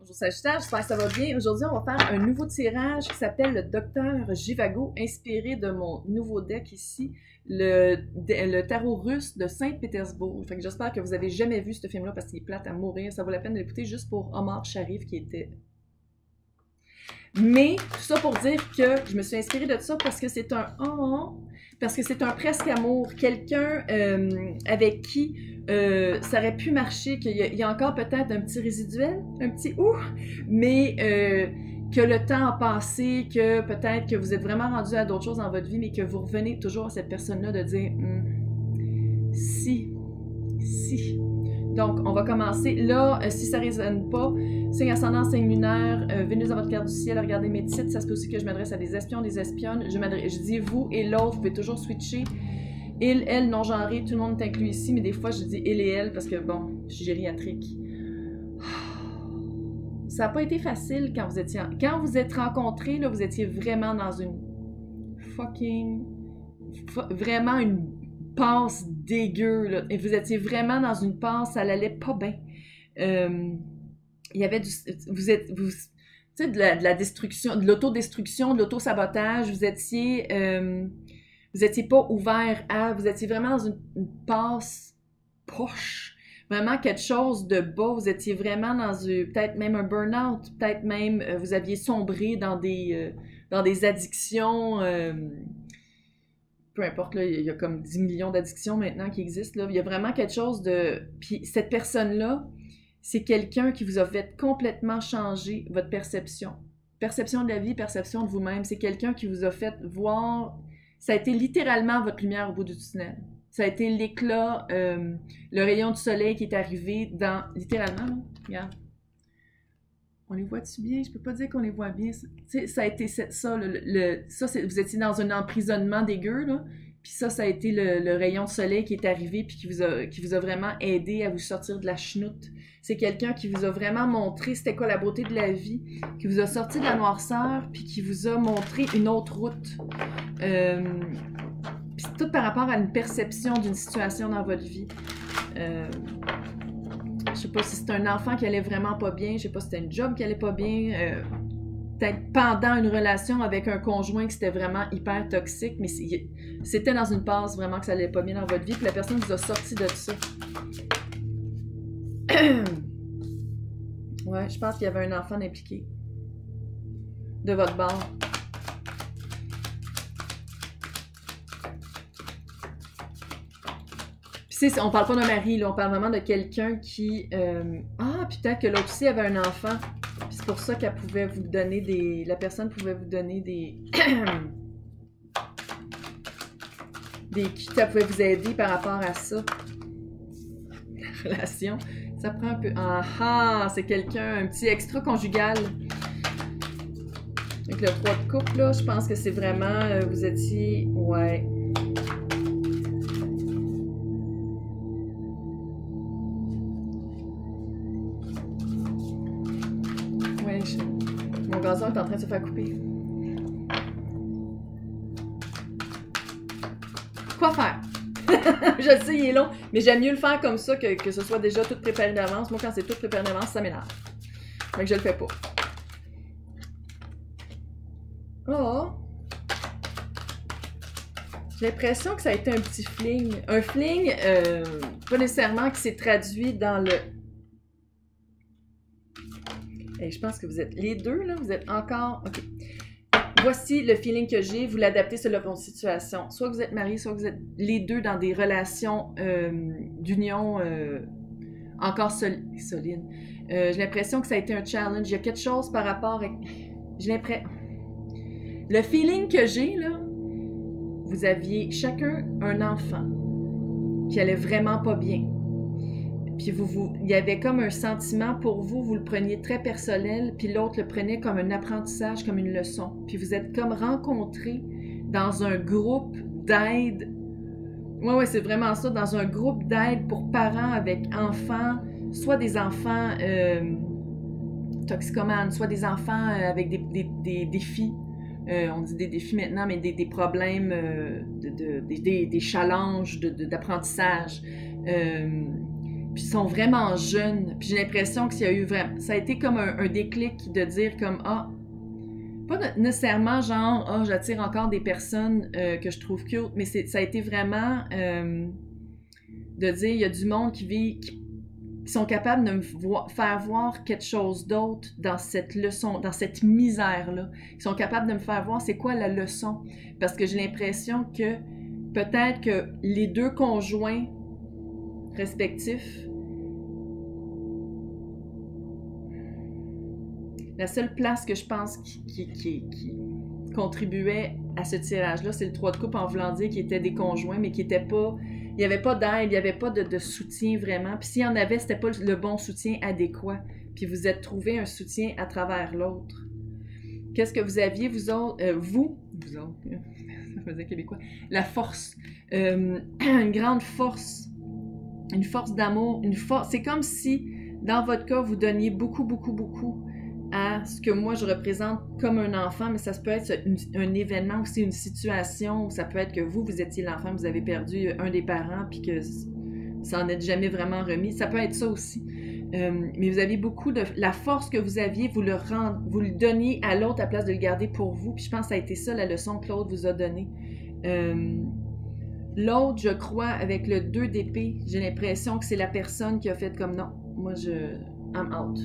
Bonjour Sagittaire, j'espère que ça va bien. Aujourd'hui, on va faire un nouveau tirage qui s'appelle le Docteur Jivago, inspiré de mon nouveau deck ici, le tarot russe de Saint-Pétersbourg. Fait que j'espère que vous avez jamais vu ce film-là parce qu'il est plate à mourir. Ça vaut la peine de l'écouter juste pour Omar Sharif qui était... Mais, tout ça pour dire que je me suis inspirée de ça parce que c'est un... parce que c'est un presque amour. Quelqu'un avec qui ça aurait pu marcher, qu'il y a encore peut-être un petit résiduel, un petit « ouh », mais que le temps a passé, que peut-être que vous êtes vraiment rendu à d'autres choses dans votre vie, mais que vous revenez toujours à cette personne-là de dire si. Donc, on va commencer. Là, si ça ne résonne pas, signe ascendant, signe lunaire, Vénus dans votre carte du ciel, regardez mes titres. Ça se peut aussi que je m'adresse à des espions, des espionnes. Je dis vous et l'autre, vous pouvez toujours switcher. Il, elle, non-genré, tout le monde est inclus ici, mais des fois, je dis il et elle parce que, bon, je suis gériatrique. Ça n'a pas été facile quand vous étiez... Quand vous êtes rencontrés, là, vous étiez vraiment dans une vraiment une passe dégueu, là. Et vous étiez vraiment dans une passe, ça allait pas bien. Il y avait du... tu sais, de la destruction, de l'autodestruction, de l'auto-sabotage. Vous étiez pas ouvert à... Vous étiez vraiment dans une passe poche. Vraiment quelque chose de bas. Vous étiez vraiment dans peut-être même un burn-out. Peut-être même vous aviez sombré dans des addictions... peu importe, là, il y a comme 10 millions d'addictions maintenant qui existent. Là. Il y a vraiment quelque chose de... Puis cette personne-là, c'est quelqu'un qui vous a fait complètement changer votre perception. Perception de la vie, perception de vous-même. C'est quelqu'un qui vous a fait voir... Ça a été littéralement votre lumière au bout du tunnel. Ça a été l'éclat, le rayon du soleil qui est arrivé dans... Littéralement, là, regarde. On les voit-tu bien? Je peux pas dire qu'on les voit bien. Ça a été ça. Vous étiez dans un emprisonnement dégueu, là. Puis ça a été le rayon de soleil qui est arrivé puis qui vous a vraiment aidé à vous sortir de la chenoute. C'est quelqu'un qui vous a vraiment montré c'était quoi la beauté de la vie, qui vous a sorti de la noirceur puis qui vous a montré une autre route. Puis tout par rapport à une perception d'une situation dans votre vie. Je sais pas si c'est un enfant qui allait vraiment pas bien, je sais pas si c'était un job qui allait pas bien, peut-être pendant une relation avec un conjoint qui c'était vraiment hyper toxique, mais c'était dans une passe vraiment que ça allait pas bien dans votre vie, puis la personne vous a sorti de ça. Ouais, je pense qu'il y avait un enfant impliqué de votre bord. On parle pas d'un mari, là, on parle vraiment de quelqu'un qui... puis peut-être que l'autre aussi avait un enfant. Puis c'est pour ça qu'elle pouvait vous donner des... La personne pouvait vous donner des... Ça pouvait vous aider par rapport à ça. La relation, ça prend un peu... c'est quelqu'un, un petit extra-conjugal. Avec le 3 de coupe, là, je pense que c'est vraiment... vous étiez... Ouais... Mon gazon est en train de se faire couper. Quoi faire? Je sais, il est long, mais j'aime mieux le faire comme ça que ce soit déjà tout préparé d'avance. Moi, quand c'est tout préparé d'avance, ça m'énerve. Donc, je le fais pas. Oh! J'ai l'impression que ça a été un petit fling. Un fling, pas nécessairement qui s'est traduit dans le... Et je pense que vous êtes les deux, là, vous êtes encore... OK. Voici le feeling que j'ai. Vous l'adaptez selon votre situation. Soit vous êtes mariés, soit vous êtes les deux dans des relations d'union encore solides. J'ai l'impression que ça a été un challenge. Il y a quelque chose par rapport à... J'ai l'impression... Le feeling que j'ai, là, vous aviez chacun un enfant qui allait vraiment pas bien. Puis il y avait comme un sentiment pour vous, vous le preniez très personnel, puis l'autre le prenait comme un apprentissage, comme une leçon. Puis vous êtes comme rencontrés dans un groupe d'aide. Ouais, c'est vraiment ça, dans un groupe d'aide pour parents avec enfants, soit des enfants toxicomanes, soit des enfants avec des défis. On dit des défis maintenant, mais des problèmes, des challenges d'apprentissage. puis ils sont vraiment jeunes. Puis j'ai l'impression que ça a été comme un déclic de dire comme, ah, pas nécessairement genre, ah, j'attire encore des personnes que je trouve cute, mais ça a été vraiment de dire, il y a du monde qui sont capables de me faire voir quelque chose d'autre dans cette leçon, dans cette misère-là. Ils sont capables de me faire voir c'est quoi la leçon. Parce que j'ai l'impression que peut-être que les deux conjoints respectifs, la seule place que je pense qui contribuait à ce tirage-là, c'est le 3 de coupe en voulant dire qu'ils étaient des conjoints, mais qui n'étaient pas... Il n'y avait pas d'aide, il n'y avait pas de soutien vraiment. Puis s'il y en avait, c'était pas le bon soutien adéquat. Puis vous êtes trouvé un soutien à travers l'autre. Qu'est-ce que vous aviez, vous autres? Vous autres, ça faisait québécois. La force. Une grande force. Une force d'amour. Une force. C'est comme si, dans votre cas, vous donniez beaucoup, beaucoup, beaucoup à ce que moi je représente comme un enfant, mais ça peut être un événement aussi, une situation, ça peut être que vous étiez l'enfant, vous avez perdu un des parents, puis que ça en est jamais vraiment remis, ça peut être ça aussi. Mais vous aviez beaucoup de... La force que vous aviez, vous le donniez à l'autre à la place de le garder pour vous, puis je pense que ça a été ça la leçon que l'autre vous a donnée. L'autre, je crois, avec le 2 d'épée, j'ai l'impression que c'est la personne qui a fait comme non, moi I'm out.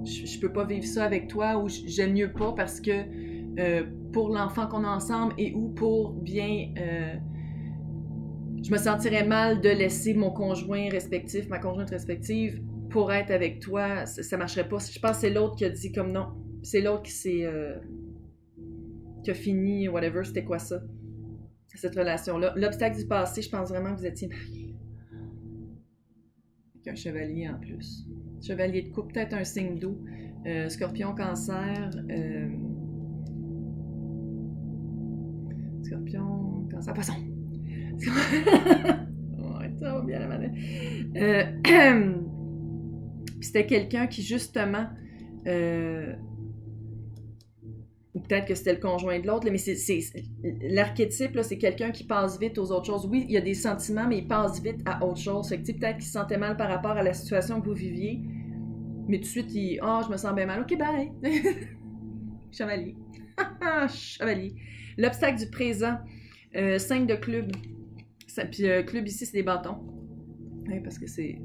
Je peux pas vivre ça avec toi, ou j'aime mieux pas parce que pour l'enfant qu'on a ensemble et ou pour bien... je me sentirais mal de laisser mon conjoint respectif, ma conjointe respective, pour être avec toi, ça marcherait pas. Je pense que c'est l'autre qui a dit comme non. C'est l'autre qui a fini, whatever, c'était quoi ça? Cette relation-là. L'obstacle du passé, je pense vraiment que vous étiez mariés. Avec un chevalier en plus. Chevalier de coupe, peut-être un signe d'eau. Scorpion, cancer. Scorpion, cancer, poisson. Ouais, ça va bien la manette. C'était quelqu'un qui, justement, ou peut-être que c'était le conjoint de l'autre, mais l'archétype, là, c'est quelqu'un qui passe vite aux autres choses. Oui, il y a des sentiments, mais il passe vite à autre chose. Fait que, peut-être qu'il se sentait mal par rapport à la situation que vous viviez, mais tout de suite, je me sens bien mal. OK, bye! Chevalier. Chevalier. L'obstacle du présent. 5 de club. Puis club ici, c'est des bâtons. Oui, parce que c'est...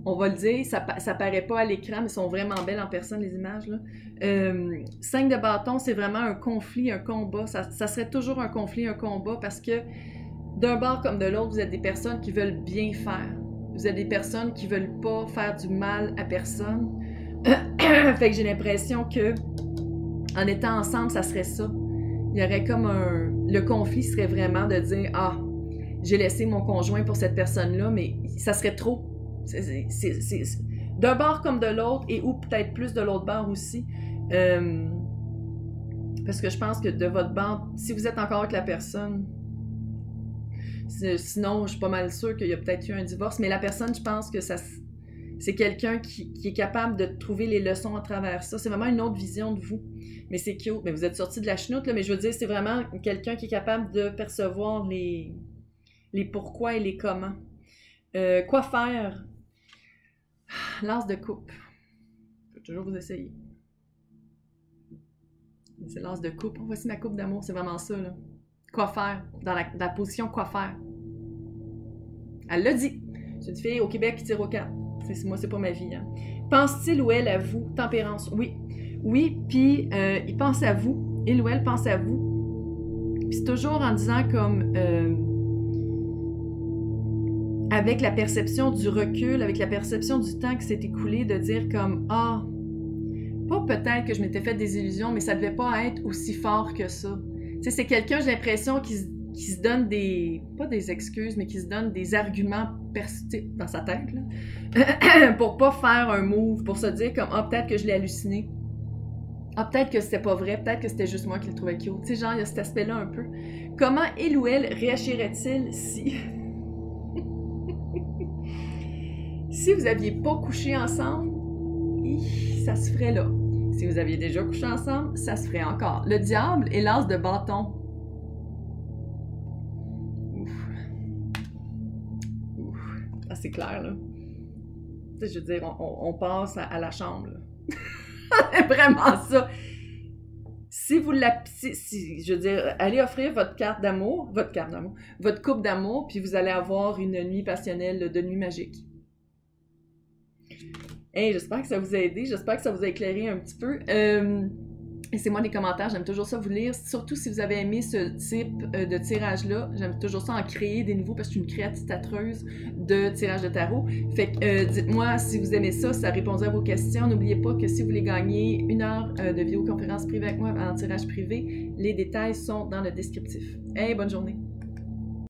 On va le dire, ça paraît pas à l'écran, mais ils sont vraiment belles en personne, les images, là. 5 de bâton, c'est vraiment un conflit, un combat. Ça serait toujours un conflit, un combat, parce que d'un bord comme de l'autre, vous êtes des personnes qui veulent bien faire. Vous êtes des personnes qui veulent pas faire du mal à personne. Fait que j'ai l'impression que en étant ensemble, ça serait ça. Il y aurait comme le conflit serait vraiment de dire « Ah, j'ai laissé mon conjoint pour cette personne-là, mais ça serait trop. » D'un bord comme de l'autre, et ou peut-être plus de l'autre bord aussi. Parce que je pense que de votre bord, si vous êtes encore avec la personne, sinon je suis pas mal sûre qu'il y a peut-être eu un divorce, mais la personne, je pense que c'est quelqu'un qui est capable de trouver les leçons à travers ça. C'est vraiment une autre vision de vous. Mais c'est cute. Mais vous êtes sorti de la chenoute, là, mais je veux dire, c'est vraiment quelqu'un qui est capable de percevoir les pourquoi et les comment. Quoi faire? L'as de coupe. Je peux toujours vous essayer. C'est l'as de coupe. Voici ma coupe d'amour, c'est vraiment ça, là. Quoi faire? Dans la position quoi faire. Elle l'a dit. C'est une fille au Québec qui tire au 4. Moi, c'est pas ma vie. Hein. Pense-t-il ou elle à vous? Tempérance. Oui. Oui, puis il pense à vous. Il ou elle pense à vous. Puis c'est toujours en disant comme... avec la perception du recul, avec la perception du temps qui s'est écoulé, de dire comme « Ah, pas peut-être que je m'étais fait des illusions, mais ça devait pas être aussi fort que ça. » Tu sais, c'est quelqu'un, j'ai l'impression, qui se donne pas des excuses, mais qui se donne des arguments dans sa tête, là, pour pas faire un move, pour se dire comme « Ah, peut-être que je l'ai halluciné. Ah, peut-être que c'était pas vrai, peut-être que c'était juste moi qui le trouvais cute. » Tu sais, genre, il y a cet aspect-là un peu. Comment il ou elle réagirait-il si... Si vous n'aviez pas couché ensemble, ça se ferait là. Si vous aviez déjà couché ensemble, ça se ferait encore. Le diable est l'as de bâton. Ouf. Ouf. assez clair, là. Tu sais, je veux dire, on passe à la chambre, là. C'est vraiment ça. Si vous je veux dire, allez offrir votre votre coupe d'amour, puis vous allez avoir une nuit passionnelle de nuit magique. Hey, j'espère que ça vous a aidé, j'espère que ça vous a éclairé un petit peu. Laissez-moi des commentaires, j'aime toujours ça vous lire. Surtout si vous avez aimé ce type de tirage-là, j'aime toujours ça en créer des nouveaux parce que je suis une créatrice de tirage de tarot. Fait que dites-moi si vous aimez ça, ça répondra à vos questions. N'oubliez pas que si vous voulez gagner 1 heure de vidéoconférence privée avec moi en tirage privé, les détails sont dans le descriptif. Hey, bonne journée!